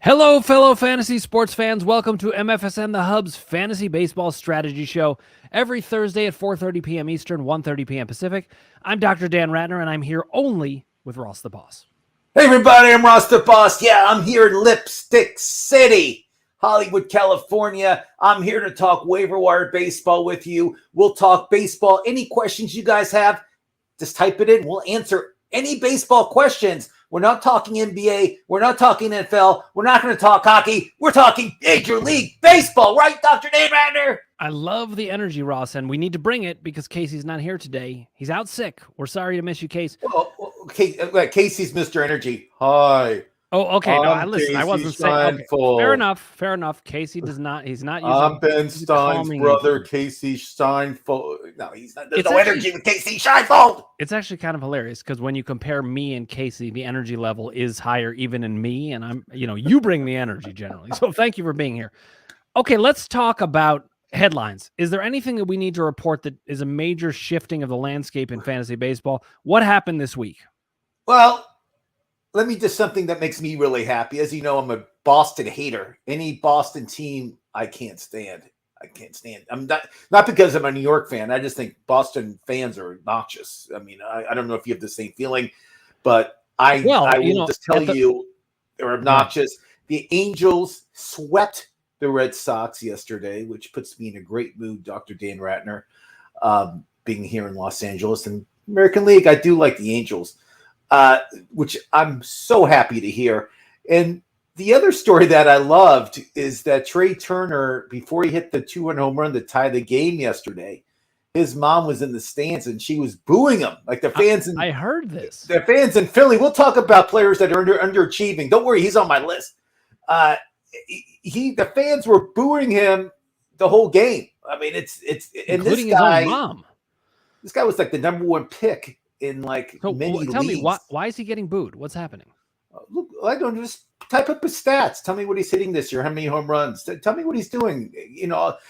Hello, fellow fantasy sports fans. Welcome to MFSN, the Hub's fantasy baseball strategy show, every Thursday at 4:30 p.m. Eastern, 1:30 p.m. Pacific. I'm Dr. Dan Ratner, and I'm here only with Ross the Boss. Hey, everybody, I'm Ross the Boss. Yeah, I'm here in Lipstick City, Hollywood, California. I'm here to talk waiver wire baseball with you. We'll talk baseball. Any questions you guys have, just type it in. We'll answer any baseball questions. We're not talking NBA. We're not talking NFL. We're not going to talk hockey. We're talking Major League Baseball, right, Dr. Dan Ratner? I love the energy, Ross, and we need to bring it because Casey's not here today. He's out sick. We're sorry to miss you, Case. Casey's Mr. Energy. Hi. Oh, okay. No, I Casey wasn't saying. Okay. Steinfeld. Fair enough. Casey does not. He's not using. I'm Ben Stein's brother, agent. Casey Steinfeld. No, he's not. There's It's no actually- energy with Casey Steinfeld. It's actually kind of hilarious because when you compare me and Casey, the energy level is higher even in me, and I'm, you bring the energy generally. So thank you for being here. Okay, let's talk about headlines. Is there anything that we need to report that is a major shifting of the landscape in fantasy baseball? What happened this week? Well, let me do something that makes me really happy. As you know, I'm a Boston hater. Any Boston team, I can't stand. I'm not because I'm a New York fan. I just think Boston fans are obnoxious. I mean, I don't know if you have the same feeling, but I will just tell you they're obnoxious. The Angels swept the Red Sox yesterday, which puts me in a great mood, Dr. Dan Ratner, being here in Los Angeles. And American League, I do like the Angels, which I'm so happy to hear. And the other story that I loved is that Trey Turner, before he hit the 2-run home run to tie the game yesterday, his mom was in the stands and she was booing him. Like the fans. I heard this. The fans in Philly. We'll talk about players that are underachieving. Don't worry, he's on my list. The fans were booing him the whole game. I mean, it's including his own mom. This guy was like the number one pick in many leagues. Tell me why is he getting booed? What's happening? Look, I don't know, just type up his stats. Tell me what he's hitting this year. How many home runs? Tell me what he's doing.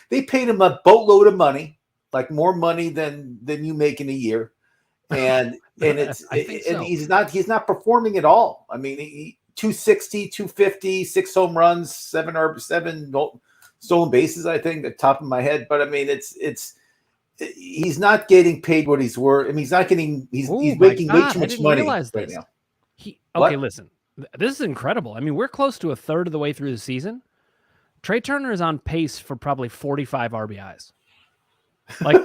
They paid him a boatload of money, like more money than you make in a year, and he's not performing at all. I mean, 260, 250, 6 home runs, 7 stolen bases. I think, at the top of my head, but I mean, he's not getting paid what he's worth. I mean, he's making way too much money right now. Okay, listen, this is incredible. I mean, we're close to a third of the way through the season. Trey Turner is on pace for probably 45 RBIs. Like,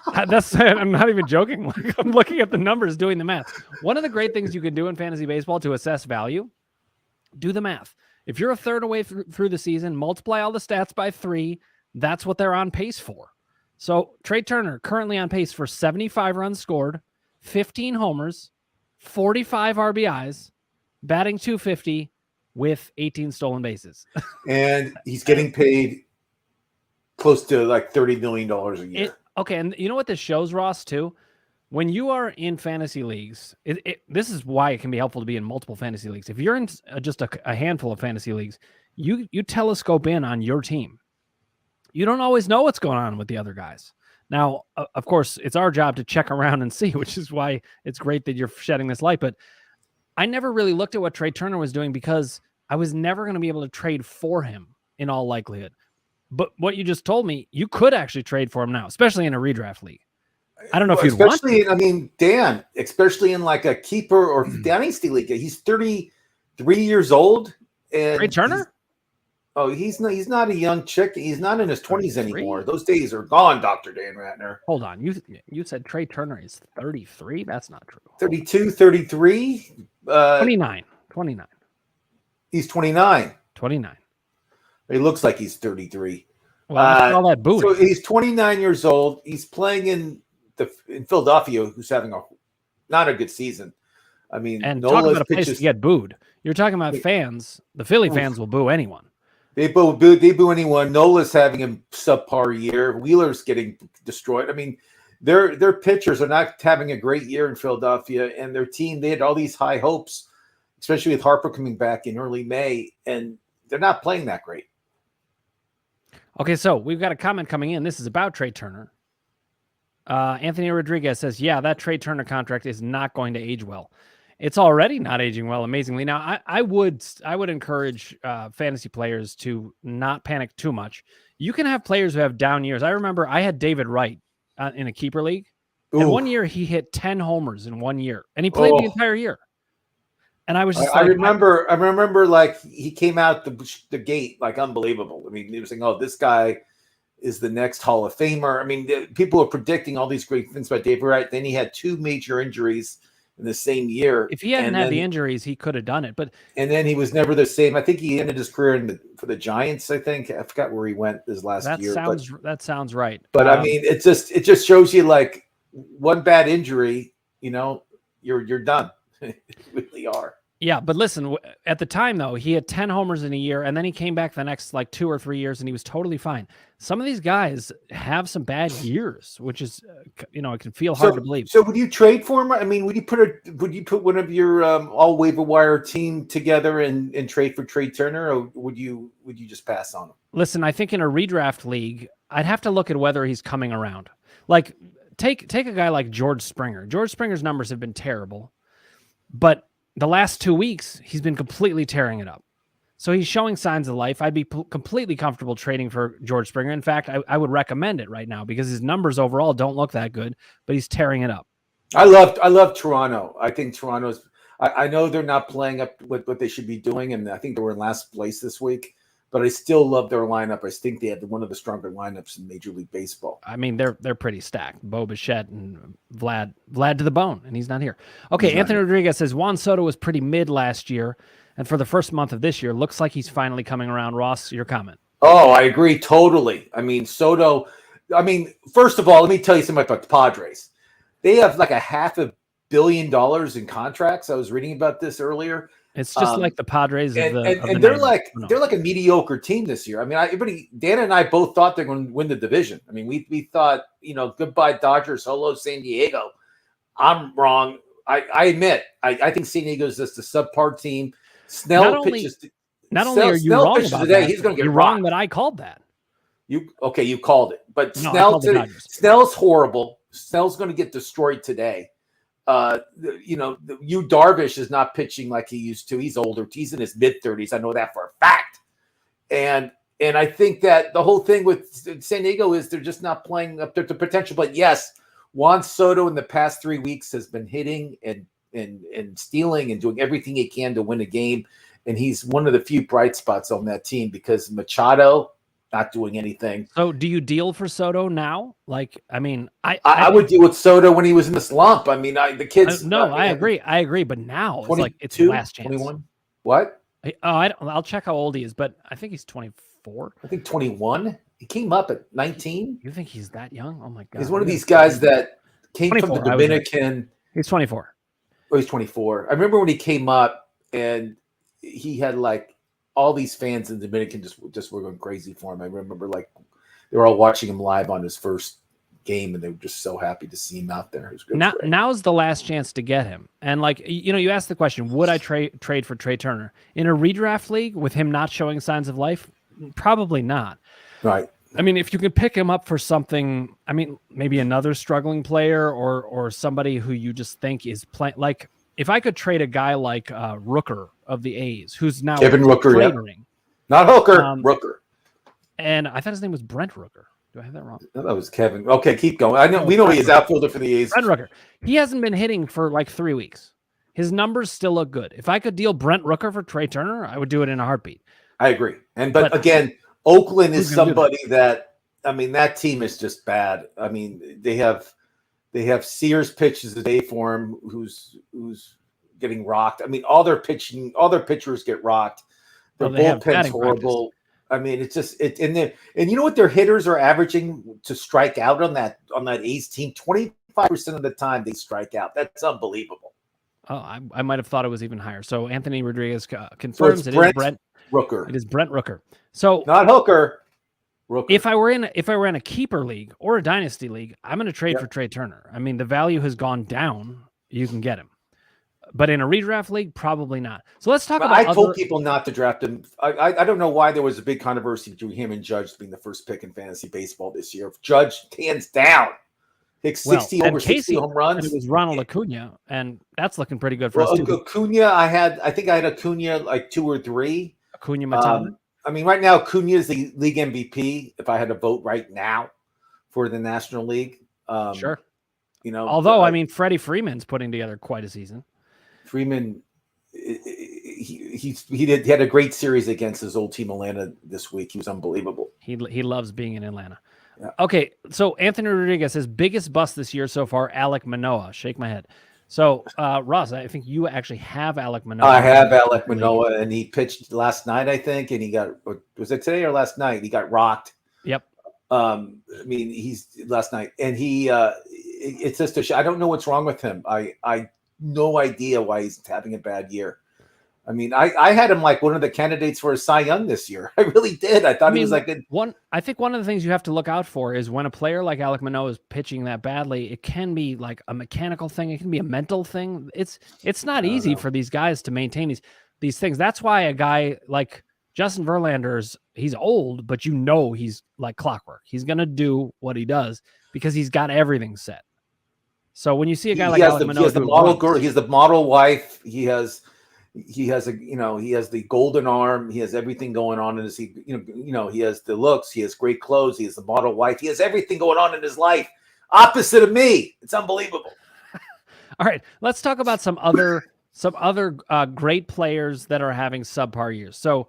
I'm not even joking. Like, I'm looking at the numbers, doing the math. One of the great things you can do in fantasy baseball to assess value, do the math. If you're a third away through the season, multiply all the stats by 3. That's what they're on pace for. So Trey Turner currently on pace for 75 runs scored, 15 homers, 45 RBIs, batting .250 with 18 stolen bases. And he's getting paid close to like $30 million a year. Okay, and you know what this shows, Ross, too? When you are in fantasy leagues, this is why it can be helpful to be in multiple fantasy leagues. If you're in just a handful of fantasy leagues, you telescope in on your team. You don't always know what's going on with the other guys. Now, of course, it's our job to check around and see, which is why it's great that you're shedding this light. But I never really looked at what Trey Turner was doing because I was never going to be able to trade for him in all likelihood. But what you just told me, you could actually trade for him now, especially in a redraft league. I don't know if you'd want to. I mean, Dan, especially in like a keeper or dynasty league. He's 33 years old. And Trey Turner? He's not a young chick. He's not in his 20s anymore. Those days are gone, Dr. Dan Ratner. Hold on. You said Trey Turner is 33? That's not true. 32, 33? 29. He's 29. 29. He looks like he's 33. Well, all that booty. So he's 29 years old. He's playing in Philadelphia, who's having not a good season. I mean, and talk about a place to get booed. You're talking about fans. The Philly fans will boo anyone. They boo anyone. Nola's having a subpar year. Wheeler's getting destroyed. I mean, their pitchers are not having a great year in Philadelphia, and their team, they had all these high hopes, especially with Harper coming back in early May, and they're not playing that great. Okay, so we've got a comment coming in. This is about Trey Turner. Anthony Rodriguez says, yeah, that Trey Turner contract is not going to age well. It's already not aging well, amazingly. Now, I would encourage fantasy players to not panic too much. You can have players who have down years. I remember I had David Wright in a keeper league, and one year he hit 10 homers in 1 year, and he played the entire year. And I was just I remember like he came out the gate like unbelievable. I mean, they were saying, "Oh, this guy is the next Hall of Famer." I mean, people are predicting all these great things about David Wright. Then he had 2 major injuries in the same year. If he hadn't had the injuries, he could have done it. And then he was never the same. I think he ended his career for the Giants. I think I forgot where he went this last year. That sounds right. But I mean, it just shows you like one bad injury, you're done. You really are. Yeah, but listen, at the time, though, he had 10 homers in a year, and then he came back the next, 2 or 3 years, and he was totally fine. Some of these guys have some bad years, which is, it can feel hard to believe. So would you trade for him? I mean, would you put one of your all waiver wire team together and trade for Trey Turner, or would you just pass on him? Listen, I think in a redraft league, I'd have to look at whether he's coming around. Like, take a guy like George Springer. George Springer's numbers have been terrible, but the last 2 weeks, he's been completely tearing it up. So he's showing signs of life. I'd be completely comfortable trading for George Springer. In fact, I would recommend it right now because his numbers overall don't look that good, but he's tearing it up. I love Toronto. I think Toronto's – I know they're not playing up what they should be doing, and I think they were in last place this week. But I still love their lineup. I think they have one of the stronger lineups in Major League Baseball. I mean, they're pretty stacked. Bo Bichette and Vlad to the bone, and he's not here. Okay, Anthony Rodriguez says Juan Soto was pretty mid last year, and for the first month of this year, looks like he's finally coming around. Ross, your comment? Oh, I agree totally. I mean, Soto. I mean, first of all, let me tell you something about the Padres. They have like $500 million in contracts. I was reading about this earlier. It's just like the Padres, and they're like a mediocre team this year. I mean, Dan and I both thought they're going to win the division. I mean, we thought, goodbye Dodgers, hello San Diego. I'm wrong. I admit, I think San Diego is just a subpar team. Snell pitches. Not only are you wrong about today, that, he's going to get you're wrong that I called that. You called it, but no, Snell's horrible. Snell's going to get destroyed today. Darvish is not pitching like he used to. He's older. He's in his mid-30s. I know that for a fact. And I think that the whole thing with San Diego is they're just not playing up to potential. But yes, Juan Soto in the past 3 weeks has been hitting and stealing and doing everything he can to win a game. And he's one of the few bright spots on that team because Machado not doing anything. So do you deal for Soto now? Like, I mean, I would deal with Soto when he was in the slump. I mean, the kids. I agree. But now it's the last chance. 21. What? I'll check how old he is, but I think he's 24. I think 21. He came up at 19. You think he's that young? Oh my God. He's one of these guys that came from the Dominican. He's 24. Oh, he's 24. I remember when he came up and he had like all these fans in the Dominican just were going crazy for him. I remember like they were all watching him live on his first game, and they were just so happy to see him out there. It was good. Now's the last chance to get him. And like you asked the question, would I trade for Trey Turner in a redraft league with him not showing signs of life? Probably not. Right. I mean, if you can pick him up for something, I mean, maybe another struggling player or somebody who you just think is playing. Like if I could trade a guy like Rooker of the A's, who's now Kevin Rooker, trainering, not Hooker, Rooker. And I thought his name was Brent Rooker. Do I have that wrong? No, that was Kevin. Okay, keep going. We know he's outfielder for the A's. Brent Rooker. He hasn't been hitting for like 3 weeks. His numbers still look good. If I could deal Brent Rooker for Trey Turner, I would do it in a heartbeat. I agree. But again, Oakland is somebody that, I mean, that team is just bad. I mean, they have Sears pitches a day for him, who's getting rocked. I mean, all their pitchers get rocked. Their bullpen's horrible. Practice. I mean, it's just and you know what their hitters are averaging to strike out on that A's team? 25% of the time they strike out. That's unbelievable. Oh, I might have thought it was even higher. So Anthony Rodriguez confirms it is Brent Rooker. It is Brent Rooker. So not Hooker. Rooker. If I were in a keeper league or a dynasty league, I'm going to trade for Trey Turner. I mean, the value has gone down. You can get him. But in a redraft league, probably not. So let's talk about. I told people not to draft him. I don't know why there was a big controversy between him and Judge being the first pick in fantasy baseball this year. If Judge hands down, hit Well, 60 and over 60 Casey home said runs. it was Ronald Acuna, and that's looking pretty good for Well, us too. Acuna, I think I had Acuna like 2 or 3. Acuna Matata. I mean, right now Acuna is the league MVP. If I had to vote right now for the National League, Sure. you know. Although I mean, Freddie Freeman's putting together quite a season. Freeman, he had a great series against his old team Atlanta this week. He was unbelievable. He loves being in Atlanta. Yeah. Okay, so Anthony Rodriguez, his biggest bust this year so far, Alek Manoah. Shake my head. So, Ross, I think you actually have Alek Manoah. I have Alek Manoah, and he pitched last night, I think, and he got, was it today or last night? He got rocked. Yep. I mean, he's last night, and it's just I don't know what's wrong with him. I no idea why he's having a bad year. I mean, I had him like one of the candidates for a Cy Young this year. I really did. I thought he was like I think one of the things you have to look out for is when a player like Alek Manoah is pitching that badly, it can be like a mechanical thing. It can be a mental thing. It's not easy for these guys to maintain these things. That's why a guy like Justin Verlander's, he's old, but you know he's like clockwork. He's gonna do what he does because he's got everything set. So when you see a guy like Alek Manoah, he has the model girl, he has the model wife, he has he has the golden arm, he has everything going on in his, he has the looks, he has great clothes, he has the model wife, he has everything going on in his life. Opposite of me. It's unbelievable. All right, let's talk about some other great players that are having subpar years. So,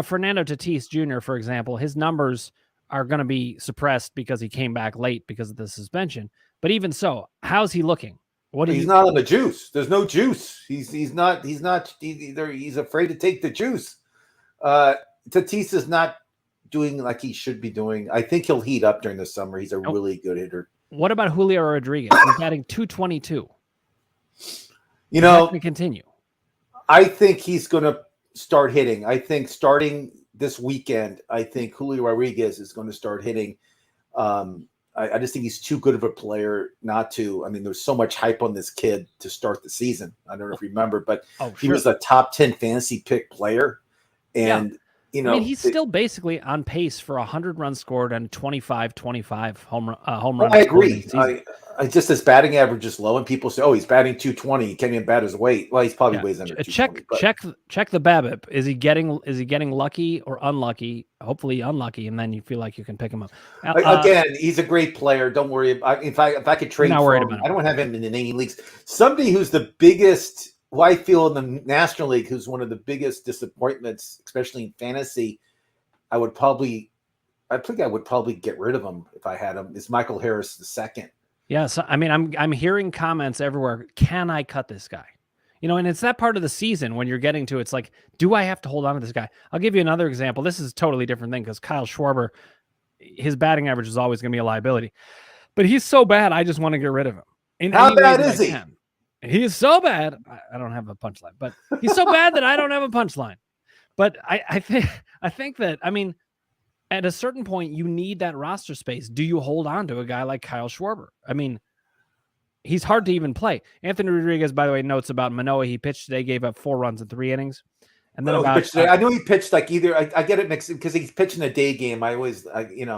Fernando Tatis Jr., for example, his numbers are going to be suppressed because he came back late because of the suspension. But even so, how's he looking? He's not on the juice. There's no juice. He's afraid to take the juice. Tatis is not doing like he should be doing. I think he'll heat up during the summer. He's a really good hitter. What about Julio Rodriguez? He's batting .222. To continue. I think he's going to start hitting. I think starting this weekend, I think Julio Rodriguez is going to start hitting. I just think he's too good of a player not to. I mean, there's so much hype on this kid to start the season. I don't know if you remember, but he was a top 10 fantasy pick player. And, he's still basically on pace for 100 runs scored and 25 home runs. I agree. I just his batting average is low, and people say, "Oh, he's batting .220. He can't even bat his weight." Well, he's probably weighs under 220. Check the BABIP. Is he getting lucky or unlucky? Hopefully unlucky, and then you feel like you can pick him up. Again, he's a great player. Don't worry. If I could trade for him, I don't have him in any leagues. Somebody who's the biggest, who I feel in the National League, who's one of the biggest disappointments, especially in fantasy, I think I would probably get rid of him if I had him. Is Michael Harris II? Yeah, so I mean, I'm hearing comments everywhere. Can I cut this guy? And it's that part of the season when you're getting to. It's like, do I have to hold on to this guy? I'll give you another example. This is a totally different thing because Kyle Schwarber, his batting average is always going to be a liability, but he's so bad. I just want to get rid of him. How bad is he? He is so bad. I don't have a punchline, but he's so bad that I don't have a punchline. But I think that, I mean, at a certain point, you need that roster space. Do you hold on to a guy like Kyle Schwarber? I mean, he's hard to even play. Anthony Rodriguez, by the way, notes about Manoah. He pitched today, gave up 4 runs in 3 innings. And then I know he pitched like either. I get it mixed because he's pitching a day game. I always, I don't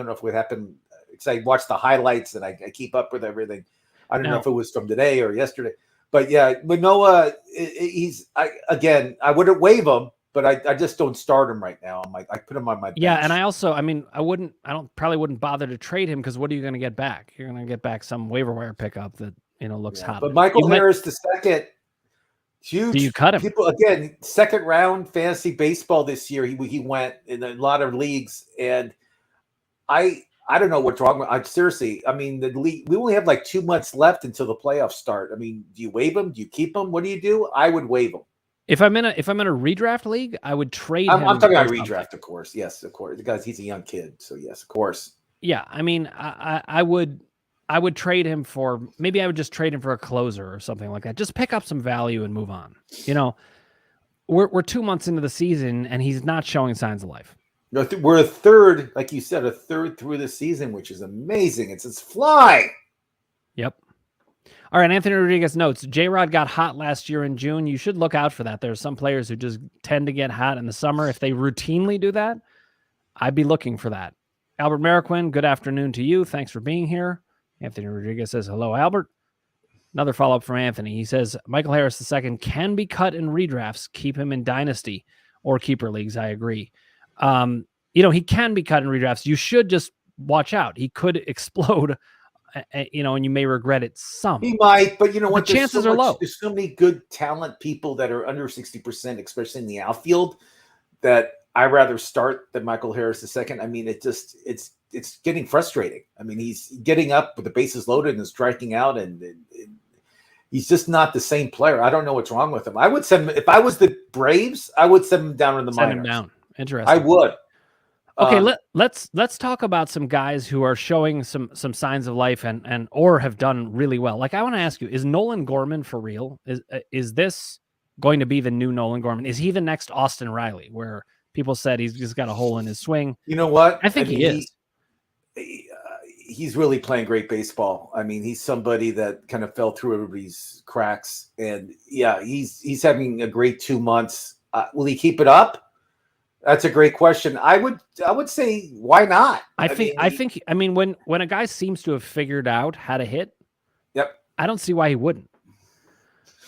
know if it happened because I watch the highlights and I keep up with everything. I don't know if it was from today or yesterday, but yeah, Manoah, I wouldn't waive him. But I just don't start him right now. I put him on my bench. Yeah, and I probably wouldn't bother to trade him because what are you going to get back? You're going to get back some waiver wire pickup that looks hot. But Michael Harris II, huge. Do you cut him? People again, second round fantasy baseball this year. He went in a lot of leagues, and I don't know what's wrong with. Seriously, I mean the league. We only have like 2 months left until the playoffs start. I mean, do you waive him? Do you keep him? What do you do? I would waive him. If I'm in a redraft league, I would trade him. I'm talking about redraft, of course. Yes, of course. Because he's a young kid, so yes, of course. Yeah, I mean, I would trade him for maybe I would just trade him for a closer or something like that. Just pick up some value and move on. We're 2 months into the season and he's not showing signs of life. No, we're a third, like you said, through the season, which is amazing. It's fly. Yep. All right, Anthony Rodriguez notes, J-Rod got hot last year in June. You should look out for that. There's some players who just tend to get hot in the summer. If they routinely do that, I'd be looking for that. Albert Mariquin, good afternoon to you. Thanks for being here. Anthony Rodriguez says, hello, Albert. Another follow-up from Anthony. He says, Michael Harris II can be cut in redrafts. Keep him in Dynasty or Keeper Leagues. I agree. He can be cut in redrafts. You should just watch out. He could explode, and you may regret it some. He might, but you know what? The chances are low. There's so many good talent people that are under 60%, especially in the outfield, that I rather start than Michael Harris II. I mean, it's getting frustrating. I mean, he's getting up with the bases loaded and striking out, and he's just not the same player. I don't know what's wrong with him. I would send him, if I was the Braves, I would send him down in the minors. Send him down. Interesting. I would. Okay, let's talk about some guys who are showing some signs of life and or have done really well. Like, I want to ask you, is Nolan Gorman for real? Is this going to be the new Nolan Gorman? Is he the next Austin Riley, where people said he's just got a hole in his swing? You know what? I think he is. He's really playing great baseball. I mean, he's somebody that kind of fell through everybody's cracks, and yeah, he's having a great 2 months. Will he keep it up? That's a great question. I would say, why not? I think when a guy seems to have figured out how to hit, yep, I don't see why he wouldn't.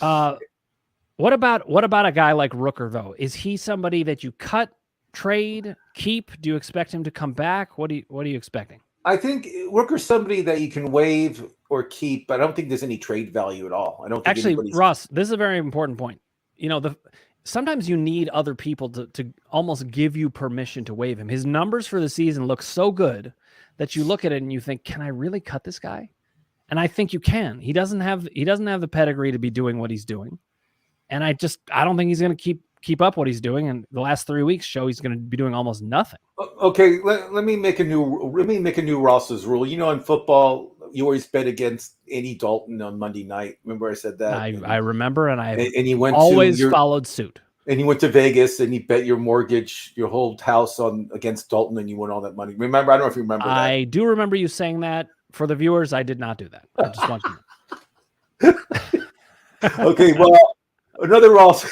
What about a guy like Rooker though? Is he somebody that you cut, trade, keep? Do you expect him to come back? What are you expecting? I think Rooker's somebody that you can waive or keep, but I don't think there's any trade value at all. I don't think actually, Ross, this is a very important point. Sometimes you need other people to almost give you permission to waive him. His numbers for the season look so good that you look at it and you think, can I really cut this guy? And I think you can. He doesn't have the pedigree to be doing what he's doing. And I don't think he's going to keep up what he's doing. And the last 3 weeks show he's going to be doing almost nothing. Okay, let me make a new Ross's rule. In football, you always bet against Andy Dalton on Monday night. Remember I said that? I remember, and you went always followed suit. And you went to Vegas and you bet your mortgage, your whole house against Dalton, and you won all that money. Remember? I don't know if you remember that. I do remember you saying that. For the viewers, I did not do that. I just want you to know. Okay, well, another Ross.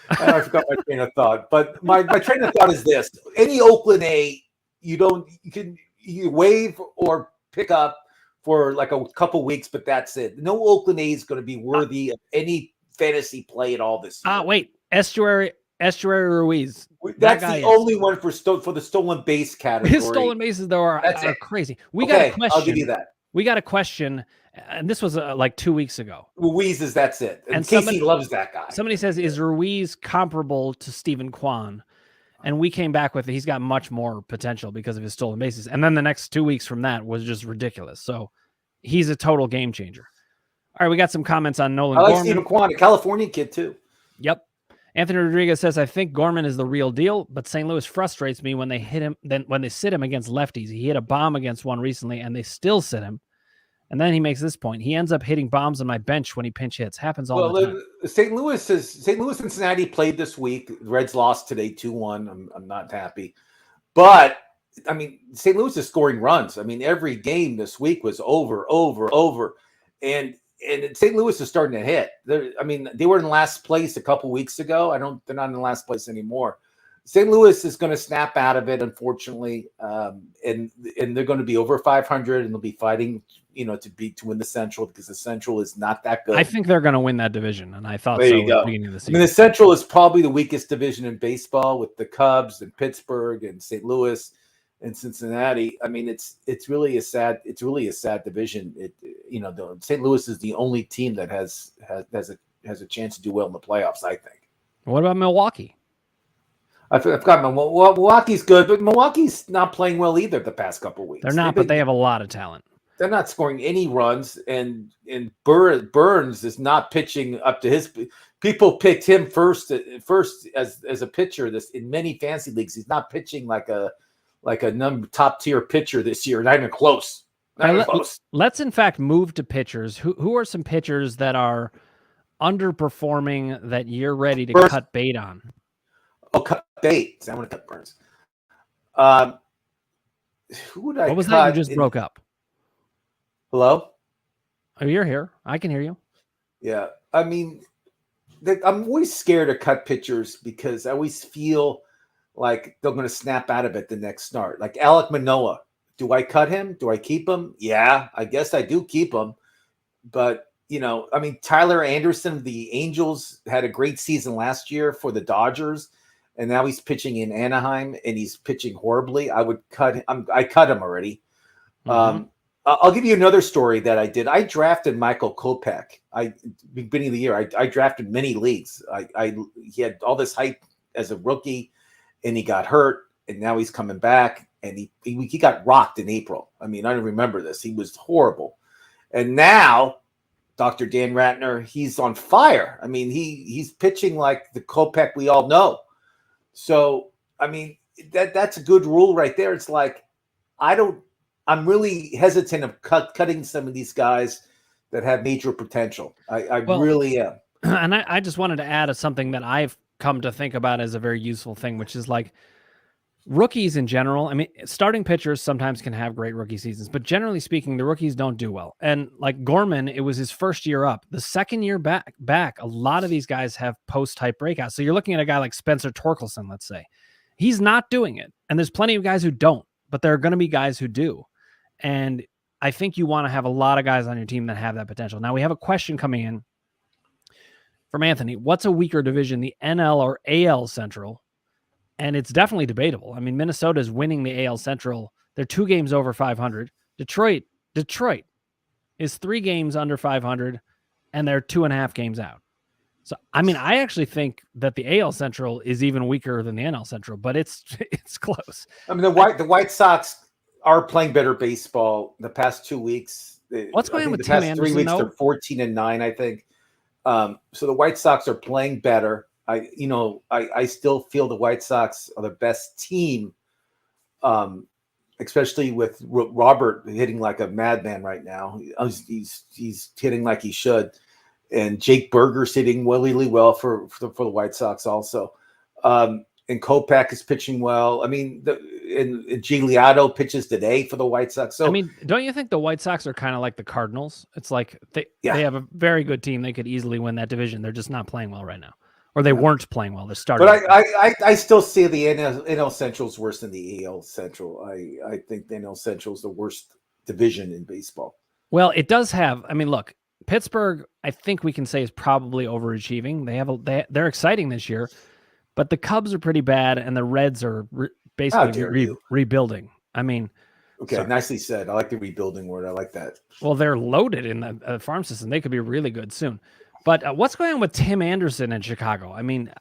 I forgot my train of thought, but my train of thought is this: any Oakland A, you waive or pick up for like a couple weeks, but that's it. No Oakland A is going to be worthy of any fantasy play at all this year. Wait, Estuary Ruiz. That's the only one for the stolen base category. His stolen bases though are crazy. Got a question. I'll give you that. We got a question, and this was like 2 weeks ago. Ruiz that's it. And Casey loves that guy. Somebody says, is Ruiz comparable to Stephen Kwan? And we came back with he's got much more potential because of his stolen bases. And then the next 2 weeks from that was just ridiculous. So he's a total game changer. All right, we got some comments on Nolan Gorman. Stephen Kwan, a California kid too. Yep. Anthony Rodriguez says, I think Gorman is the real deal, but St. Louis frustrates me when they hit him. Then when they sit him against lefties, he hit a bomb against one recently, and they still sit him. And then he makes this point: he ends up hitting bombs on my bench when he pinch hits. Happens all the time. St. Louis Cincinnati played this week. The Reds lost today 2-1. I'm not happy, but I mean, St. Louis is scoring runs. I mean, every game this week was over, and St. Louis is starting to hit. They were in last place a couple weeks ago. They're not in last place anymore. St. Louis is going to snap out of it, unfortunately, and they're going to be over 500, and they'll be fighting, to win the Central, because the Central is not that good. I think they're going to win that division, and I thought so at the beginning of the season. The Central is probably the weakest division in baseball, with the Cubs and Pittsburgh and St. Louis and Cincinnati. I mean, it's really a sad division. St. Louis is the only team that has a chance to do well in the playoffs, I think. What about Milwaukee? I've got Milwaukee's good, but Milwaukee's not playing well either the past couple of weeks. They're not, but they have a lot of talent. They're not scoring any runs, and Burns is not pitching up to his. People picked him first as a pitcher. In many fantasy leagues, he's not pitching like a top tier pitcher this year. Not even close. Let's in fact move to pitchers. Who are some pitchers that are underperforming that you're ready to cut bait on? Oh, cut bait. I want to cut Burns. Who would I? What was that? You just broke up. Hello? Oh, you're here. I can hear you. Yeah. I mean, I'm always scared to cut pitchers because I always feel like they're going to snap out of it the next start. Like Alek Manoah Do I cut him? Do I keep him? Yeah, I guess I do keep him. But, I mean, Tyler Anderson of the Angels had a great season last year for the Dodgers, and now he's pitching in Anaheim, and he's pitching horribly. I would cut him. I cut him already. I'll give you another story that I did. I drafted Michael Kopech. Beginning of the year, I drafted many leagues. He had all this hype as a rookie, and he got hurt, and now he's coming back, and he got rocked in April. I mean, I don't remember this. He was horrible. And now, Dr. Dan Ratner, he's on fire. I mean, he's pitching like the Kopech we all know. So, I mean, that's a good rule right there. It's like, I'm really hesitant of cutting some of these guys that have major potential. I really am. And I just wanted to add something that I've come to think about as a very useful thing, which is like, rookies in general. I mean, starting pitchers sometimes can have great rookie seasons, but generally speaking, the rookies don't do well. And like Gorman, it was his first year up. The second year back, a lot of these guys have post-type breakouts. So you're looking at a guy like Spencer Torkelson, let's say. He's not doing it. And there's plenty of guys who don't, but there are going to be guys who do. And I think you want to have a lot of guys on your team that have that potential. Now, we have a question coming in from Anthony. What's a weaker division, the NL or AL Central? And it's definitely debatable. I mean, Minnesota is winning the AL Central. They're 2 games over 500. Detroit is 3 games under 500, and they're 2.5 games out. So, I mean, I actually think that the AL Central is even weaker than the NL Central, but it's close. I mean, the White Sox are playing better baseball the past 2 weeks. What's going on with the Tim past Anderson, 3 weeks? though? They're 14-9, I think. So the White Sox are playing better. I still feel the White Sox are the best team, especially with Robert hitting like a madman right now. He's hitting like he should, and Jake Berger's hitting really well for the White Sox also. And Kopech is pitching well. I mean, and Gigliotti pitches today for the White Sox. So I mean, don't you think the White Sox are kind of like the Cardinals? It's like they have a very good team. They could easily win that division. They're just not playing well right now. Or they weren't playing well. They're starting. But I still see the NL Central's worse than the AL Central. I think the NL Central is the worst division in baseball. Well, it does have. I mean, look, Pittsburgh, I think we can say, is probably overachieving. They're exciting this year, but the Cubs are pretty bad, and the Reds are basically rebuilding. I mean, okay, nicely said. I like the rebuilding word. I like that. Well, they're loaded in the farm system. They could be really good soon. But what's going on with Tim Anderson in Chicago? I mean,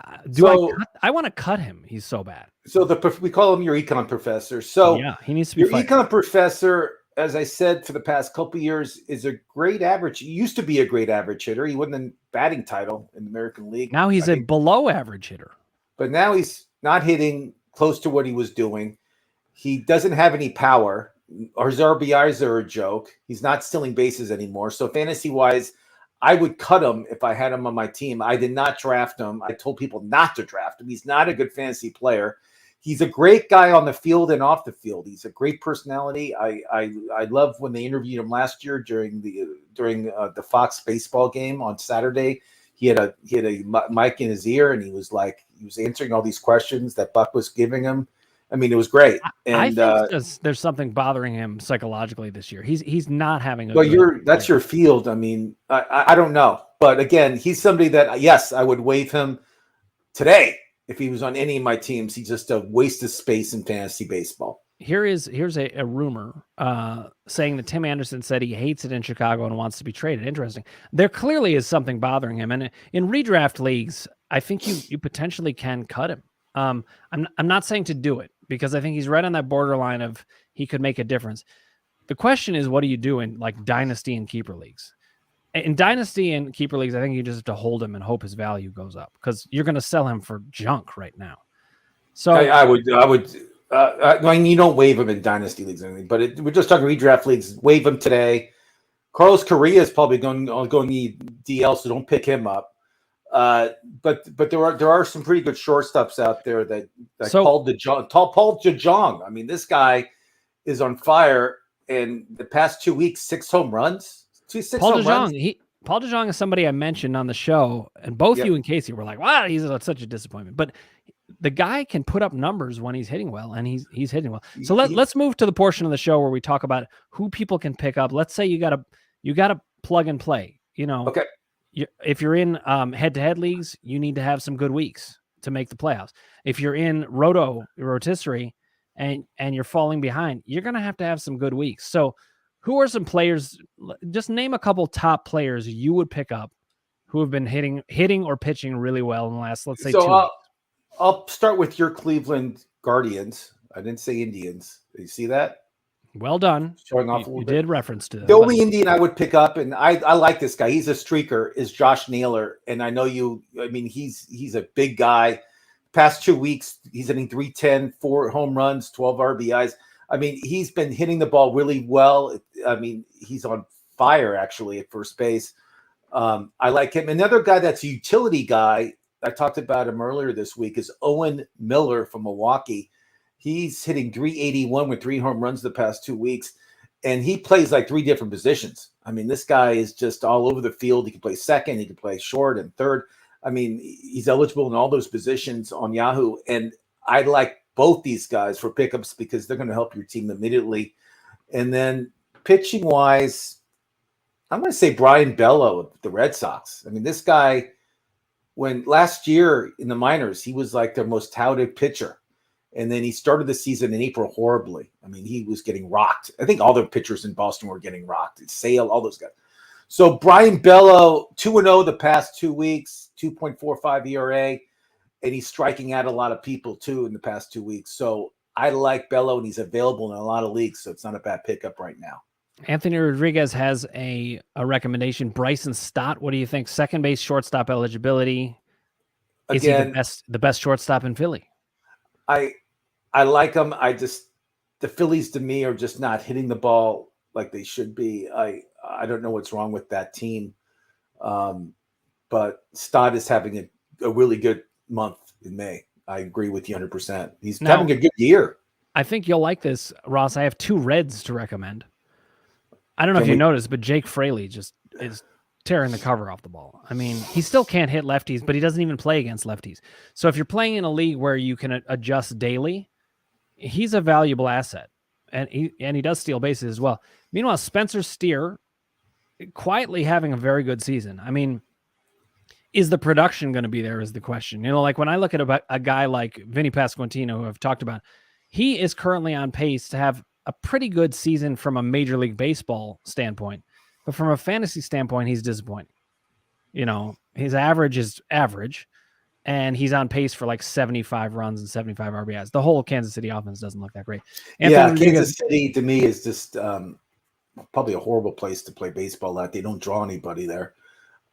I want to cut him. He's so bad. So we call him your econ professor. So yeah, he needs to be your econ professor, as I said, for the past couple of years, is a great average. He used to be a great average hitter. He won the batting title in the American League. Now he's a below average hitter. But now he's not hitting close to what he was doing. He doesn't have any power. His RBIs are a joke. He's not stealing bases anymore. So fantasy-wise, I would cut him if I had him on my team. I did not draft him. I told people not to draft him. He's not a good fantasy player. He's a great guy on the field and off the field. He's a great personality. I love when they interviewed him last year during the Fox baseball game on Saturday. He had a mic in his ear, and he was answering all these questions that Buck was giving him. I mean, it was great. And I think there's something bothering him psychologically this year. He's not having a. Well, that's your field. I mean, I don't know, but again, he's somebody that yes, I would waive him today if he was on any of my teams. He's just a waste of space in fantasy baseball. Here's a rumor saying that Tim Anderson said he hates it in Chicago and wants to be traded. Interesting. There clearly is something bothering him, and in redraft leagues, I think you potentially can cut him. I'm not saying to do it, because I think he's right on that borderline of he could make a difference. The question is, what do you do in like dynasty and keeper leagues? In dynasty and keeper leagues, I think you just have to hold him and hope his value goes up, because you're going to sell him for junk right now. So I would. I mean, you don't waive him in dynasty leagues or anything, but we're just talking redraft leagues. Waive him today. Carlos Correa is probably going to need DL, so don't pick him up. But there are some pretty good shortstops out there that Paul DeJong. I mean, this guy is on fire. And the past 2 weeks, 6 home runs. Paul DeJong is somebody I mentioned on the show, and both you and Casey were like, "Wow, he's such a disappointment." But the guy can put up numbers when he's hitting well, and he's hitting well. So let's move to the portion of the show where we talk about who people can pick up. Let's say you gotta plug and play. Okay. If you're in head-to-head leagues, you need to have some good weeks to make the playoffs. If you're in rotisserie and you're falling behind, you're going to have some good weeks. So who are some players? Just name a couple top players you would pick up who have been hitting or pitching really well in the last, let's say, 2 weeks. I'll start with your Cleveland Guardians. I didn't say Indians. You see that? Well done. Showing off a little you bit. did reference to that. The only Indian I would pick up, and I like this guy. He's a streaker, is Josh Naylor. And I know he's a big guy. Past 2 weeks, he's hitting 310, 4 home runs, 12 RBIs. I mean, he's been hitting the ball really well. I mean, he's on fire, actually, at first base. I like him. Another guy that's a utility guy, I talked about him earlier this week, is Owen Miller from Milwaukee. He's hitting 381 with 3 home runs the past 2 weeks, and he plays like 3 different positions. I mean, this guy is just all over the field. He can play second, he can play short and third. I mean, he's eligible in all those positions on Yahoo, and I like both these guys for pickups because they're going to help your team immediately. And then pitching-wise, I'm going to say Brian Bello of the Red Sox. I mean, this guy, when last year in the minors, he was like their most touted pitcher. And then he started the season in April horribly. I mean, he was getting rocked. I think all the pitchers in Boston were getting rocked. Sale, all those guys. So Brian Bello, 2-0 the past 2 weeks, 2.45 ERA, and he's striking out a lot of people too in the past 2 weeks. So I like Bello, and he's available in a lot of leagues, so it's not a bad pickup right now. Anthony Rodriguez has a recommendation. Bryson Stott, what do you think? Second base, shortstop eligibility. Is he the best shortstop in Philly? I like him. The Phillies to me are just not hitting the ball like they should be. I don't know what's wrong with that team. But Stott is having a really good month in May. I agree with you 100%. He's having a good year. I think you'll like this, Ross. I have 2 Reds to recommend. I don't know if you noticed, but Jake Fraley just is tearing the cover off the ball. I mean, he still can't hit lefties, but he doesn't even play against lefties. So if you're playing in a league where you can adjust daily, he's a valuable asset, and he does steal bases as well. Meanwhile, Spencer Steer quietly having a very good season. I mean, is the production going to be there is the question. Like when I look at a guy like Vinny Pasquantino, who I've talked about, he is currently on pace to have a pretty good season from a Major League Baseball standpoint, but from a fantasy standpoint, he's disappointing. His average is average, and he's on pace for like 75 runs and 75 RBIs. The whole Kansas City offense doesn't look that great. Kansas City to me is just probably a horrible place to play baseball at. They don't draw anybody there,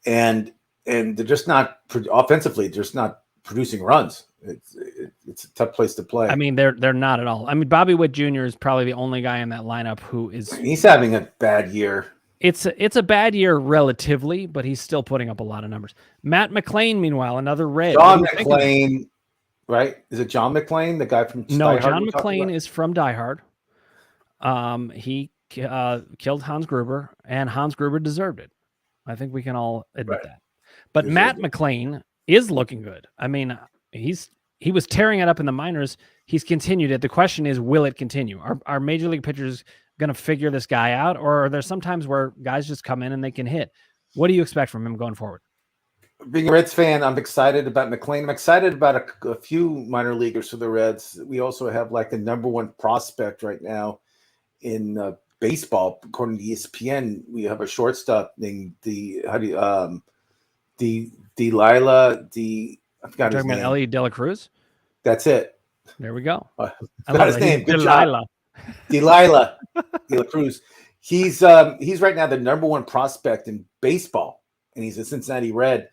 and they're just not offensively. They're just not producing runs. It's a tough place to play. I mean, they're not at all. I mean, Bobby Witt Jr. is probably the only guy in that lineup who is. He's having a bad year. It's a bad year relatively, but he's still putting up a lot of numbers. Matt McClain, meanwhile, another Red. John McClain, right? Is it John McClain, the guy from Die Hard? No, John McClain is from Die Hard. He killed Hans Gruber, and Hans Gruber deserved it. I think we can all admit that. But Matt McClain is looking good. I mean, he was tearing it up in the minors. He's continued it. The question is, will it continue? Are major league pitchers going to figure this guy out, or are there some times where guys just come in and they can hit? What do you expect from him going forward? Being a Reds fan, I'm excited about McClain. I'm excited about a few minor leaguers for the Reds. We also have like the number 1 prospect right now in baseball, according to ESPN. We have a shortstop named I forgot his name. Ellie De La Cruz. That's it. There we go. Got his name. Good job. Delilah De La Cruz. He's right now the number 1 prospect in baseball, and he's a Cincinnati Red,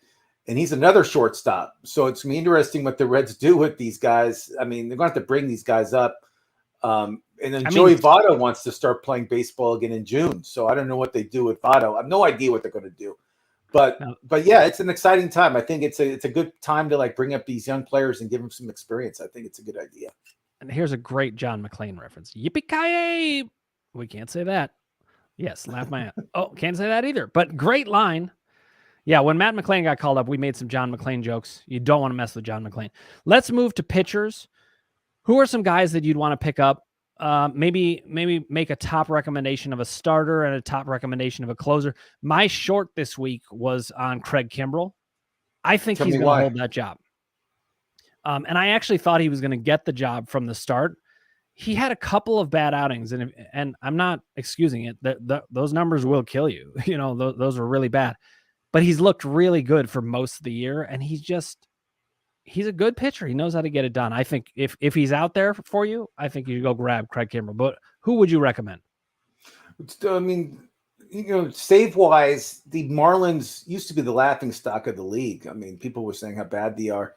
and he's another shortstop. So it's gonna be interesting what the Reds do with these guys. I mean, they're going to have to bring these guys up. And then Joey Votto wants to start playing baseball again in June. So I don't know what they do with Votto. I have no idea what they're going to do. But yeah, it's an exciting time. I think it's a good time to like bring up these young players and give them some experience. I think it's a good idea. And here's a great John McClain reference. Yippee-ki-yay! We can't say that. Yes, laugh my ass. Oh, can't say that either. But great line. Yeah, when Matt McClain got called up, we made some John McClain jokes. You don't want to mess with John McClain. Let's move to pitchers. Who are some guys that you'd want to pick up? Maybe make a top recommendation of a starter and a top recommendation of a closer. My short this week was on Craig Kimbrell. I think he's going to hold that job. And I actually thought he was going to get the job from the start. He had a couple of bad outings, and I'm not excusing it. Those numbers will kill you. You know, those are really bad. But he's looked really good for most of the year, and he's a good pitcher. He knows how to get it done. I think if he's out there for you, I think you go grab Craig Kimbrell. But who would you recommend? I mean, save-wise, the Marlins used to be the laughingstock of the league. I mean, people were saying how bad they are.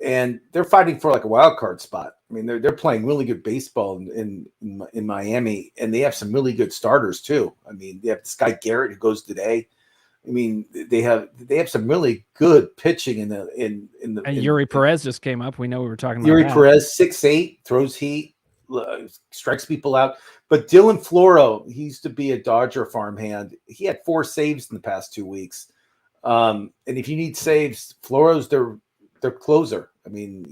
And they're fighting for like a wild card spot. I mean, they're playing really good baseball in Miami, and they have some really good starters too. I mean, they have this guy Garrett who goes today. I mean, they have some really good pitching in the. And Yuri Perez just came up. We know we were talking about Yuri that. Perez, 6'8", throws heat, strikes people out. But Dylan Floro, he used to be a Dodger farmhand. He had 4 saves in the past 2 weeks. And if you need saves, Floro's their closer. I mean,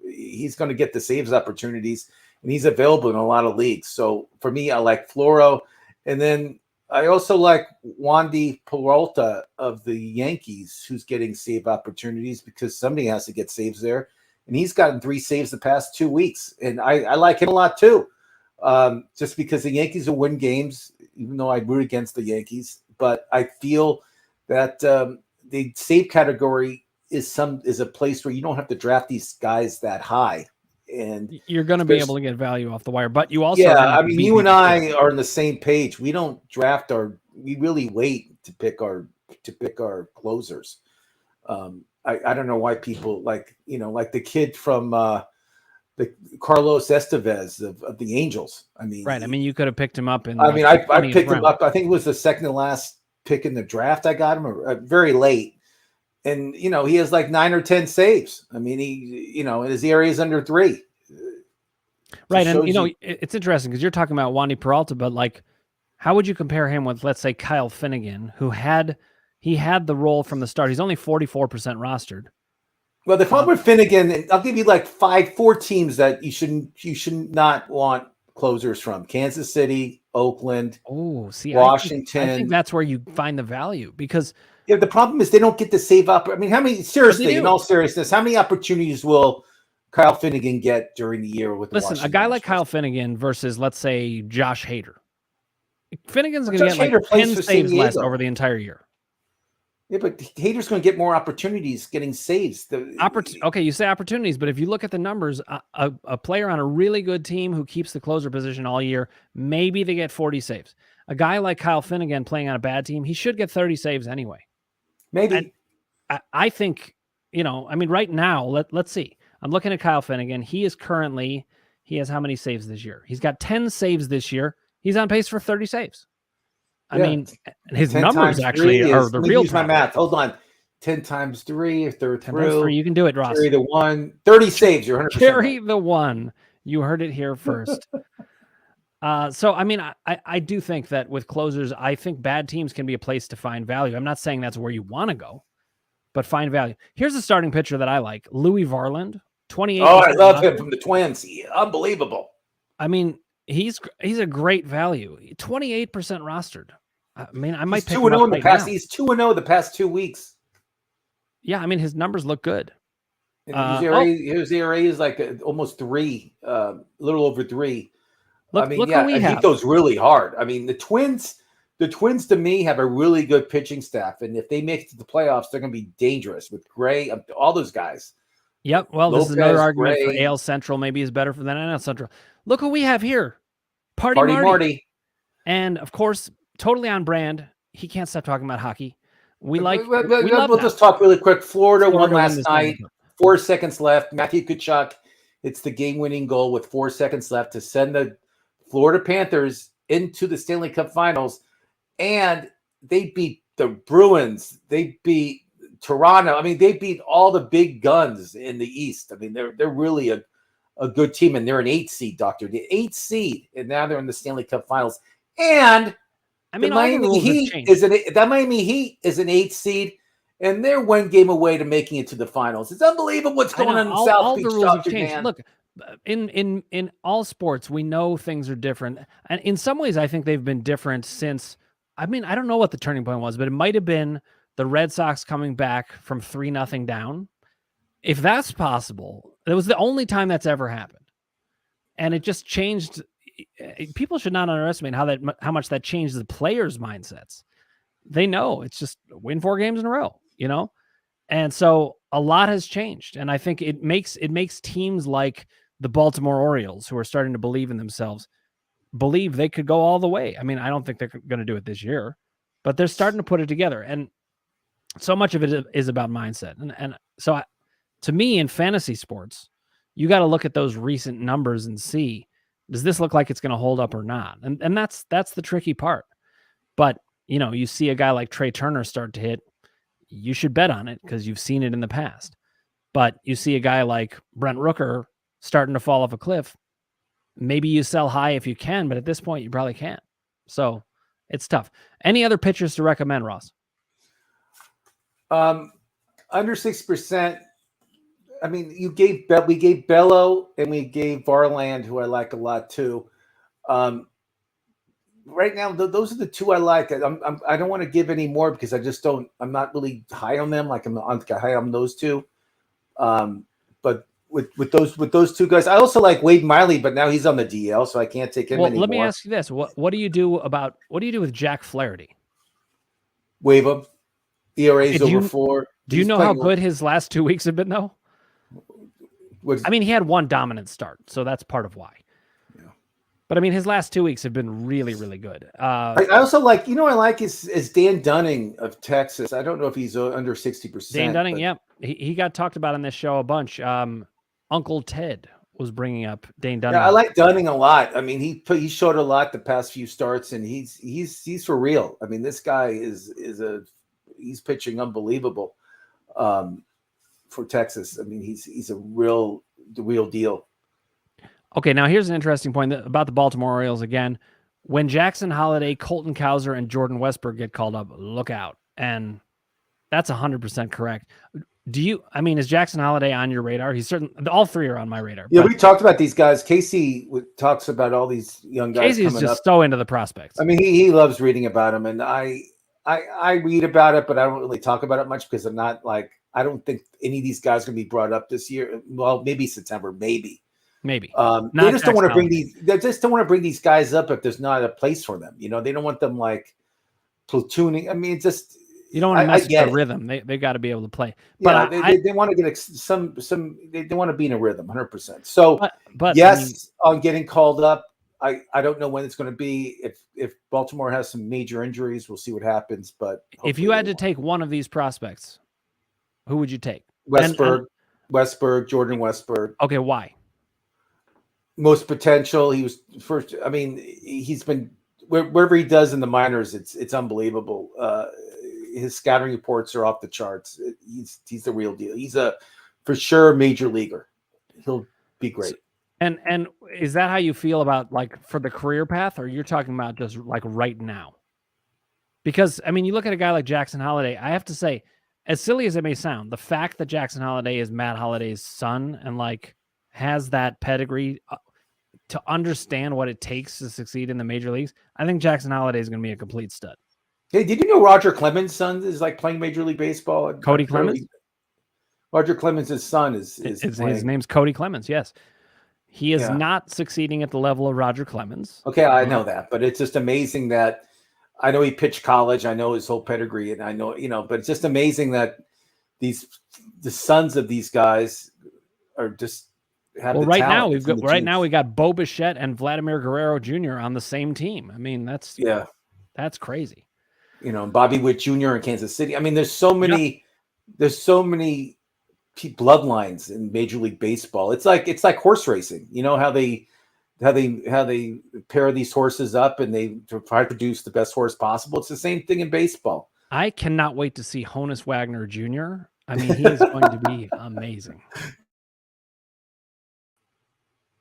he's going to get the saves opportunities, and he's available in a lot of leagues. So for me, I like Floro. And then I also like Wandy Peralta of the Yankees, who's getting save opportunities because somebody has to get saves there. And he's gotten 3 saves the past 2 weeks. And I like him a lot too. Just because the Yankees will win games, even though I root against the Yankees. But I feel that the save category is a place where you don't have to draft these guys that high, and you're going to be able to get value off the wire. But you also, you and I are on the same page. We don't draft we really wait to pick our closers. I don't know why people like the kid from the Carlos Estevez of the Angels. I mean, right. I mean, you could have picked him up I picked him up. I think it was the second to last pick in the draft. I got him very late. And, he has like 9 or 10 saves. I mean, his area is under 3. Right. And, it's interesting because you're talking about Wandy Peralta, but like, how would you compare him with, let's say, Kyle Finnegan, who had the role from the start? He's only 44% rostered. Well, the problem with Finnegan, I'll give you like 4 teams that you should not want closers from: Kansas City, Oakland, Washington. I think that's where you find the value because. Yeah, the problem is they don't get to save up. I mean, in all seriousness, how many opportunities will Kyle Finnegan get during the year with the Washington a guy like Kyle Finnegan versus, let's say, Josh Hader. Finnegan's going to get like 10 saves less over the entire year. Yeah, but Hader's going to get more opportunities getting saves. Okay, you say opportunities, but if you look at the numbers, a player on a really good team who keeps the closer position all year, maybe they get 40 saves. A guy like Kyle Finnegan playing on a bad team, he should get 30 saves anyway. Maybe. I think, right now, let's see. I'm looking at Kyle Finnegan. He has how many saves this year? He's got 10 saves this year. He's on pace for 30 saves. I mean, his numbers actually are the real problem. My math. Hold on. 10 times 3, if they're 10 times 3, you can do it, Ross. Carry the 1. 30 saves. You're 100%. Carry the 1. You heard it here first. So, I do think that with closers, I think bad teams can be a place to find value. I'm not saying that's where you want to go, but find value. Here's a starting pitcher that I like, Louis Varland, 28. Oh, I love him from the Twins. Unbelievable. I mean, he's a great value. 28% rostered. I might pick him up right now. He's 2-0 the past 2 weeks. Yeah, his numbers look good. His ERA is like almost 3, a little over 3. Look what we have. He goes really hard. I mean, the Twins to me have a really good pitching staff, and if they make it to the playoffs, they're going to be dangerous with Gray, all those guys. Yep. Well, Lopez, this is another argument for AL Central. Maybe is better than NL Central. Look what we have here, Party Marty, and of course, totally on brand. He can't stop talking about hockey. We'll just talk really quick. Florida won last night. 4 seconds left. Matthew Tkachuk hits the game-winning goal with 4 seconds left to send the Florida Panthers into the Stanley Cup Finals, and they beat the Bruins. They beat Toronto. They beat all the big guns in the East. They're really a good team, and they're an 8 seed, Doctor. The 8 seed, and now they're in the Stanley Cup Finals. And the Miami Heat is an 8 seed, and they're one game away to making it to the finals. It's unbelievable what's going on in South all Beach, the rules have Dr. changed. Dan. Look, in all sports, we know things are different, and in some ways, I think they've been different since. I mean, I don't know what the turning point was, but it might have been the Red Sox coming back from 3-0 down. If that's possible, it was the only time that's ever happened, and it just changed. People should not underestimate how much that changed the players' mindsets. They know it's just win 4 games in a row, and so a lot has changed, and I think it makes teams like the Baltimore Orioles, who are starting to believe in themselves, believe they could go all the way. I mean, I don't think they're going to do it this year, but they're starting to put it together, and so much of it is about mindset. And so to me, in fantasy sports, you got to look at those recent numbers and see, does this look like it's going to hold up or not? And that's the tricky part. But, you see a guy like Trey Turner start to hit, you should bet on it because you've seen it in the past. But you see a guy like Brent Rooker starting to fall off a cliff, maybe you sell high if you can, but at this point, you probably can't. So it's tough. Any other pitchers to recommend, Ross? Under 6%. I mean, we gave Bello and we gave Varland, who I like a lot too. Right now, those are the two I like. I don't want to give any more because I'm not really high on them. Like I'm high on those two. But with those two guys, I also like Wade Miley, but now he's on the DL, so I can't take him anymore. Let me ask you this: what do you do with Jack Flaherty? Waive him. ERA's over 4. Do you know how good his last 2 weeks have been, though? I mean, he had one dominant start, so that's part of why. Yeah. But I mean, his last 2 weeks have been really, really good. I also like, I like is Dan Dunning of Texas. I don't know if he's under 60%. Dan Dunning, yeah, he got talked about on this show a bunch. Uncle Ted was bringing up Dane Dunning. Yeah, I like Dunning a lot. I mean, he showed a lot the past few starts, and he's for real. I mean, this guy he's pitching unbelievable for Texas. I mean, he's the real deal. Okay, now here's an interesting point about the Baltimore Orioles again. When Jackson Holliday, Colton Cowser, and Jordan Westburg get called up, look out. And that's 100% correct. Is Jackson Holliday on your radar? He's all three are on my radar. Yeah, we talked about these guys. Casey talks about all these young guys. Casey's just so into the prospects. I mean, he loves reading about them, and I read about it, but I don't really talk about it much because I'm not like, I don't think any of these guys are going to be brought up this year. Well, maybe September, maybe. They just don't want to bring these. They just don't want to bring these guys up if there's not a place for them. They don't want them like platooning. I mean, it's just. You don't want to mess with the rhythm. They got to be able to play. But they want to get some. They want to be in a rhythm, 100%. So, but yes, on getting called up. I don't know when it's going to be. If Baltimore has some major injuries, we'll see what happens. But if you had to take one of these prospects, who would you take? Jordan Westburg. Okay, why? Most potential. He was first. I mean, he's been wherever he does in the minors. It's unbelievable. His scouting reports are off the charts. He's the real deal. He's a for sure major leaguer. He'll be great. And is that how you feel about like for the career path, or you're talking about just like right now? Because I mean, you look at a guy like Jackson Holliday. I have to say, as silly as it may sound, the fact that Jackson Holliday is Matt Holliday's son and like has that pedigree to understand what it takes to succeed in the major leagues, I think Jackson Holliday is going to be a complete stud. Hey, did you know Roger Clemens' son is like playing Major League Baseball? Cody Clemens? Roger Clemens' son is his name's Cody Clemens, yes. He is not succeeding at the level of Roger Clemens. Okay, I know that, but it's just amazing that I know he pitched college. I know his whole pedigree, and I know, but it's just amazing that the sons of these guys are just have the right talent. Now we got Bo Bichette and Vladimir Guerrero Jr. on the same team. I mean, that's crazy. Bobby Witt Jr. in Kansas City. I mean, there's so many bloodlines in Major League Baseball. It's like horse racing. You know how they pair these horses up and they try to produce the best horse possible. It's the same thing in baseball. I cannot wait to see Honus Wagner Jr. I mean, he is going to be amazing.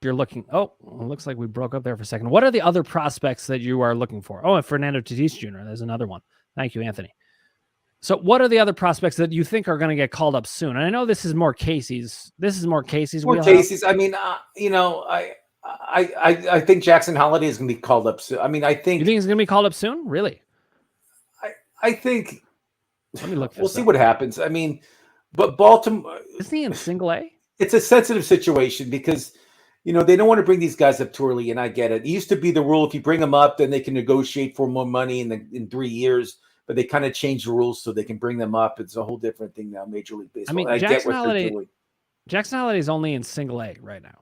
You're looking. Oh, it looks like we broke up there for a second. What are the other prospects that you are looking for? Oh, and Fernando Tatis Jr. There's another one. Thank you, Anthony. So what are the other prospects that you think are going to get called up soon? And I know this is more Casey's. More wheelhouse. cases. I mean, I think Jackson Holiday is going to be called up soon. I mean, You think he's going to be called up soon? Really? I think Let me look. We'll see what happens. I mean, but Baltimore, isn't he in single A? It's a sensitive situation because they don't want to bring these guys up too early, and I get it. It used to be the rule: if you bring them up, then they can negotiate for more money in 3 years. But they kind of changed the rules so they can bring them up. It's a whole different thing now, Major League Baseball. I mean, I get what they're doing. Jackson Holiday is only in single A right now.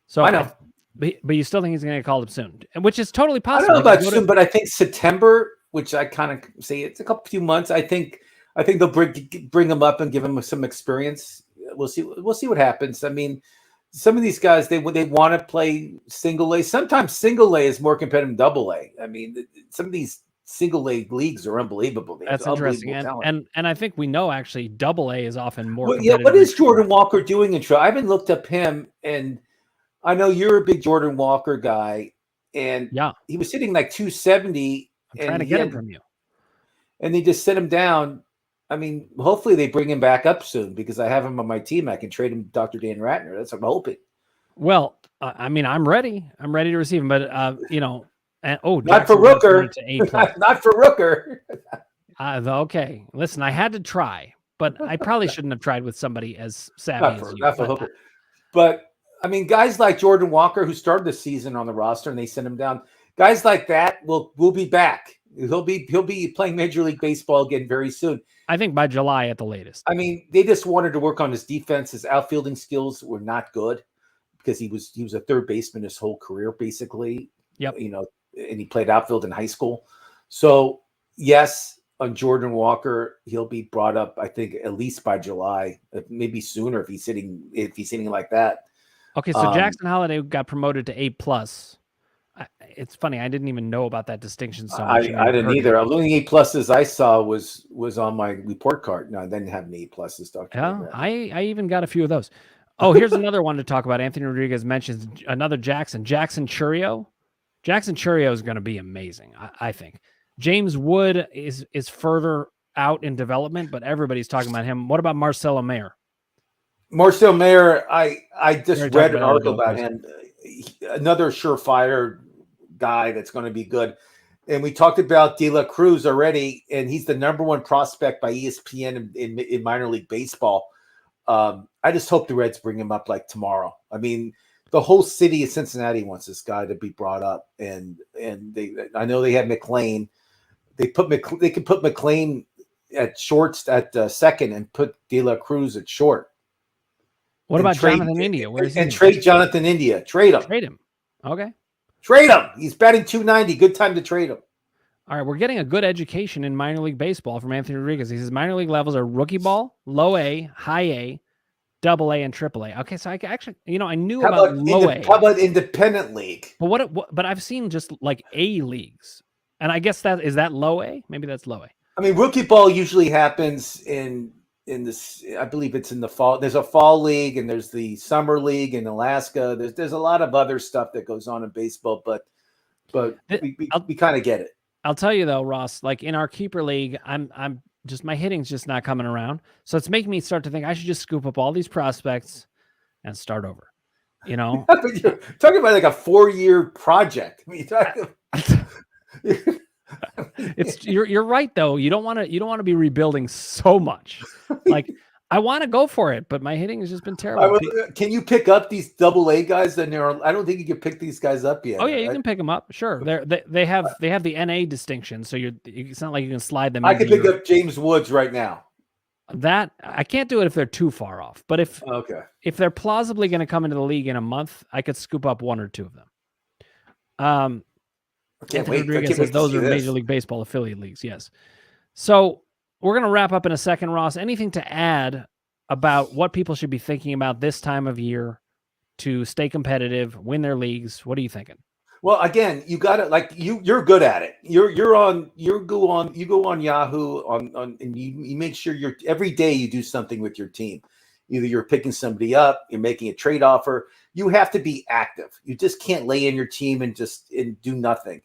So I know. But you still think he's going to get called up soon, which is totally possible. I don't know about soon, but I think September, which I kind of say it's a few months. I think they'll bring him up and give him some experience. We'll see what happens. I mean, some of these guys they want to play single A. Sometimes single A is more competitive than double A. I mean, some of these single A leagues are unbelievable. That's interesting, and I think we know actually double A is often more. Well, yeah, what is Jordan Walker doing in Trout? I haven't looked up him, and I know you're a big Jordan Walker guy, and he was hitting like 270. I'm trying to get him from you, and they just sent him down. I mean, hopefully they bring him back up soon because I have him on my team. I can trade him to Dr. Dan Ratner. That's what I'm hoping. Well, I mean, I'm ready. I'm ready to receive him, but and not for Rooker. Not for Rooker. Okay, listen, I had to try, but I probably shouldn't have tried with somebody as savvy as you. Not for Hooker. But I mean, guys like Jordan Walker, who started the season on the roster, and they sent him down. Guys like that will be back. He'll be playing Major League Baseball again very soon. I think by July at the latest. I mean, they just wanted to work on his defense. His outfielding skills were not good because he was a third baseman his whole career, basically. Yep. And he played outfield in high school. So yes, on Jordan Walker, he'll be brought up, I think, at least by July, maybe sooner if he's hitting like that. Okay, so Jackson Holiday got promoted to A+. It's funny, I didn't even know about that distinction so much. I didn't either. The only A+ I saw was on my report card. No, I didn't have any A+, Dr. Yeah, I even got a few of those. Oh, here's another one to talk about. Anthony Rodriguez mentions another Jackson Churio. Jackson Churio is going to be amazing, I think. James Wood is further out in development, but everybody's talking about him. What about Marcelo Mayer? Marcel Mayer, I just read an article about him. Another surefire guy that's going to be good. And we talked about De La Cruz already, and he's the number one prospect by ESPN in minor league baseball. I just hope the Reds bring him up like tomorrow. I mean, the whole city of Cincinnati wants this guy to be brought up, and I know they have McLean. They can put McLean at shorts at second and put De La Cruz at short. What about Jonathan India? Where's he? Trade Jonathan India. Trade him. Trade him. Okay. Trade him. He's batting 290. Good time to trade him. All right, we're getting a good education in minor league baseball from Anthony Rodriguez. He says minor league levels are rookie ball, low A, high A, double A, and triple A. Okay, so I actually, I knew about low A. How about independent league? But but I've seen just like A leagues, and I guess is that low A? Maybe that's low A. I mean, rookie ball usually happens in this. I believe it's in the fall. There's a fall league, and there's the summer league in Alaska. There's a lot of other stuff that goes on in baseball, but we kind of get it. I'll tell you though, Ross, like in our keeper league, I'm just, my hitting's just not coming around. So it's making me start to think I should just scoop up all these prospects and start over, You're talking about like a 4-year project. I mean, you're right though. You don't want to be rebuilding so much. Like I want to go for it, but my hitting has just been terrible. Can you pick up these double A guys? I don't think you can pick these guys up yet. Oh yeah, you can pick them up. Sure, they have the NA distinction, so it's not like you can slide them. I can pick up James Woods right now. That I can't do it if they're too far off. But if they're plausibly going to come into the league in a month, I could scoop up 1 or 2 of them. Anthony Rodriguez says those are Major League Baseball affiliate leagues. Yes. So we're going to wrap up in a second, Ross. Anything to add about what people should be thinking about this time of year to stay competitive, win their leagues? What are you thinking? Well, again, you got it. You're good at it. You go on Yahoo and you make sure every day you do something with your team. Either you're picking somebody up, you're making a trade offer. You have to be active. You just can't lay in your team and do nothing.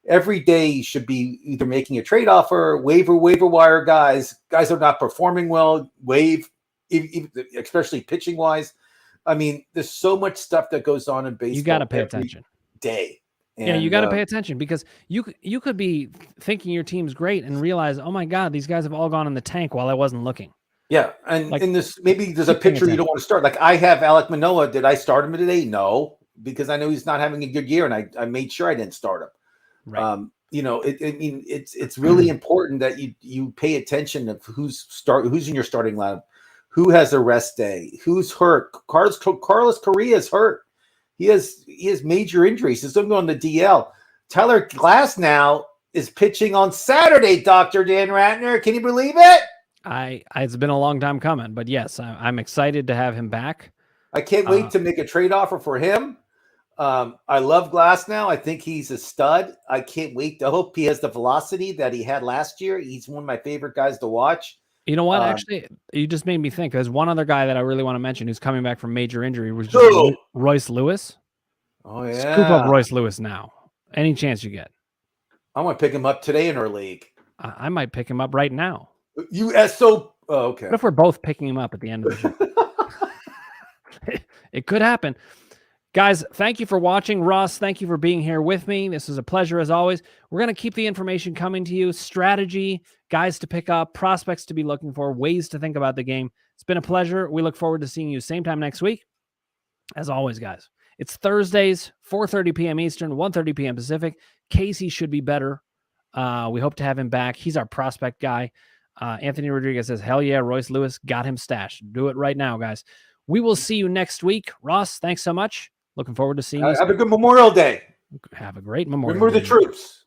every day should be either making a trade offer, waiver wire guys are not performing well, especially pitching wise. I mean, there's so much stuff that goes on in baseball. You got to pay attention. Day. And, you got to pay attention, because you could be thinking your team's great and realize, oh my God, these guys have all gone in the tank while I wasn't looking. Yeah, and like, in this, maybe there's a pitcher you don't want to start. Like I have Alek Manoah. Did I start him today? No, because I know he's not having a good year, and I made sure I didn't start him. Right. It's really important that you pay attention of who's in your starting lineup, who has a rest day, who's hurt. Carlos Correa is hurt. He has major injuries. He's still going to DL. Tyler Glasnow is pitching on Saturday. Dr. Dan Ratner, can you believe it? It's been a long time coming, but yes, I'm excited to have him back. I can't wait to make a trade offer for him. I love Glasnow. I think he's a stud. I can't wait to hope he has the velocity that he had last year. He's one of my favorite guys to watch. You know what? Actually, you just made me think. There's one other guy that I really want to mention who's coming back from major injury, which is Royce Lewis. Oh, yeah. Scoop up Royce Lewis now. Any chance you get. I want to pick him up today in our league. I might pick him up right now. Okay. What if we're both picking him up at the end of the show? It could happen. Guys, thank you for watching. Ross, thank you for being here with me. This is a pleasure as always. We're going to keep the information coming to you. Strategy, guys to pick up, prospects to be looking for, ways to think about the game. It's been a pleasure. We look forward to seeing you same time next week. As always, guys, it's Thursdays, 4:30 p.m. Eastern, 1:30 p.m. Pacific. Casey should be better. We hope to have him back. He's our prospect guy. Anthony Rodriguez says, hell yeah, Royce Lewis got him stashed. Do it right now, guys. We will see you next week. Ross, thanks so much. Looking forward to seeing you. Have a good Memorial Day. Have a great Memorial Remember Day. the troops.